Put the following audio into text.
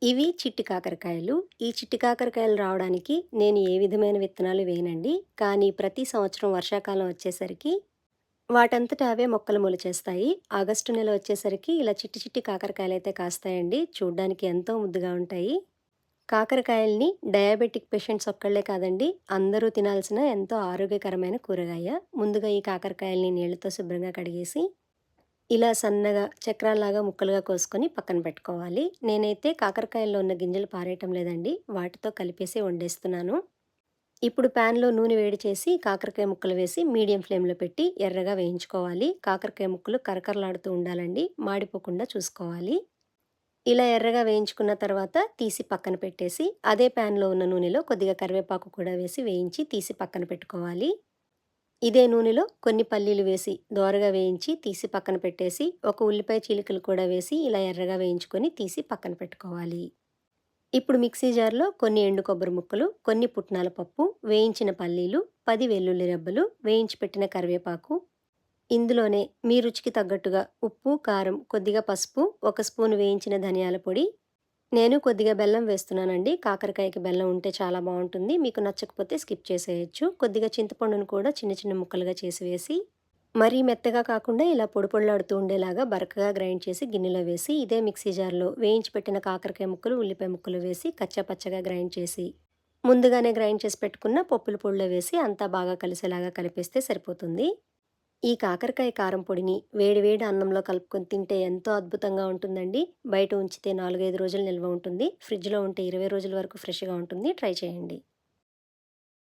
ఇవి చిట్టి కాకరకాయలు. ఈ చిట్టి కాకరకాయలు రావడానికి నేను ఏ విధమైన విత్తనాలు వేయనండి. కానీ ప్రతి సంవత్సరం వర్షాకాలం వచ్చేసరికి వాటంతట అవే మొక్కలు మొలిచేస్తాయి. ఆగస్టు నెల వచ్చేసరికి ఇలా చిట్టి చిట్టి కాకరకాయలైతే కాస్తాయండి. చూడ్డానికి ఎంతో ముద్దుగా ఉంటాయి. కాకరకాయల్ని డయాబెటిక్ పేషెంట్స్ ఒక్కళ్ళే కాదండి, అందరూ తినాల్సిన ఎంతో ఆరోగ్యకరమైన కూరగాయ. ముందుగా ఈ కాకరకాయల్ని నీళ్లతో శుభ్రంగా కడిగేసి ఇలా సన్నగా చక్రాల్లాగా ముక్కలుగా కోసుకొని పక్కన పెట్టుకోవాలి. నేనైతే కాకరకాయల్లో ఉన్న గింజలు పారేయటం లేదండి. వాటితో కలిపేసి వండేస్తున్నాను. ఇప్పుడు ప్యాన్‌లో నూనె వేడి చేసి కాకరకాయ ముక్కలు వేసి మీడియం ఫ్లేమ్‌లో పెట్టి ఎర్రగా వేయించుకోవాలి. కాకరకాయ ముక్కలు కరకరలాడుతూ ఉండాలండి. మాడిపోకుండా చూసుకోవాలి. ఇలా ఎర్రగా వేయించుకున్న తర్వాత తీసి పక్కన పెట్టేసి, అదే ప్యాన్‌లో ఉన్న నూనెలో కొద్దిగా కరివేపాకు కూడా వేసి వేయించి తీసి పక్కన పెట్టుకోవాలి. ఇదే నూనెలో కొన్ని పల్లీలు వేసి దోరగా వేయించి తీసి పక్కన పెట్టేసి, ఒక ఉల్లిపాయ చీలికలు కూడా వేసి ఇలా ఎర్రగా వేయించుకొని తీసి పక్కన పెట్టుకోవాలి. ఇప్పుడు మిక్సీ జార్‌లో కొన్ని ఎండు కొబ్బరి ముక్కలు, కొన్ని పుట్నాల పప్పు, వేయించిన పల్లీలు, 10 వెల్లుల్లి రెబ్బలు, వేయించి పెట్టిన కరివేపాకు, ఇందులోనే మీ రుచికి తగ్గట్టుగా ఉప్పు, కారం, కొద్దిగా పసుపు, ఒక స్పూను వేయించిన ధనియాల పొడి, నేను కొద్దిగా బెల్లం వేస్తున్నానండి. కాకరకాయకి బెల్లం ఉంటే చాలా బావుంటుంది. మీకు నచ్చకపోతే స్కిప్ చేసేయొచ్చు. కొద్దిగా చింతపండును కూడా చిన్న చిన్న ముక్కలుగా చేసి వేసి, మరీ మెత్తగా కాకుండా ఇలా పొడి పొడిలాడుతూ ఉండేలాగా బరకగా గ్రైండ్ చేసి గిన్నెలో వేసి, ఇదే మిక్సీ జార్‌లో వేయించి పెట్టిన కాకరకాయ ముక్కలు, ఉల్లిపాయ ముక్కలు వేసి కచ్చా పచ్చగా గ్రైండ్ చేసి, ముందుగానే గ్రైండ్ చేసి పెట్టుకున్న పప్పుల పొడిలో వేసి అంతా బాగా కలిసేలాగా కలిపేస్తే సరిపోతుంది. ఈ కాకరకాయ కారం పొడిని వేడి వేడి అన్నంలో కలుపుకొని తింటే ఎంతో అద్భుతంగా ఉంటుందండి. బయట ఉంచితే 4, 5 రోజులు నిల్వ ఉంటుంది. ఫ్రిడ్జ్‌లో ఉంటే 20 రోజుల వరకు ఫ్రెష్‌గా ఉంటుంది. ట్రై చేయండి.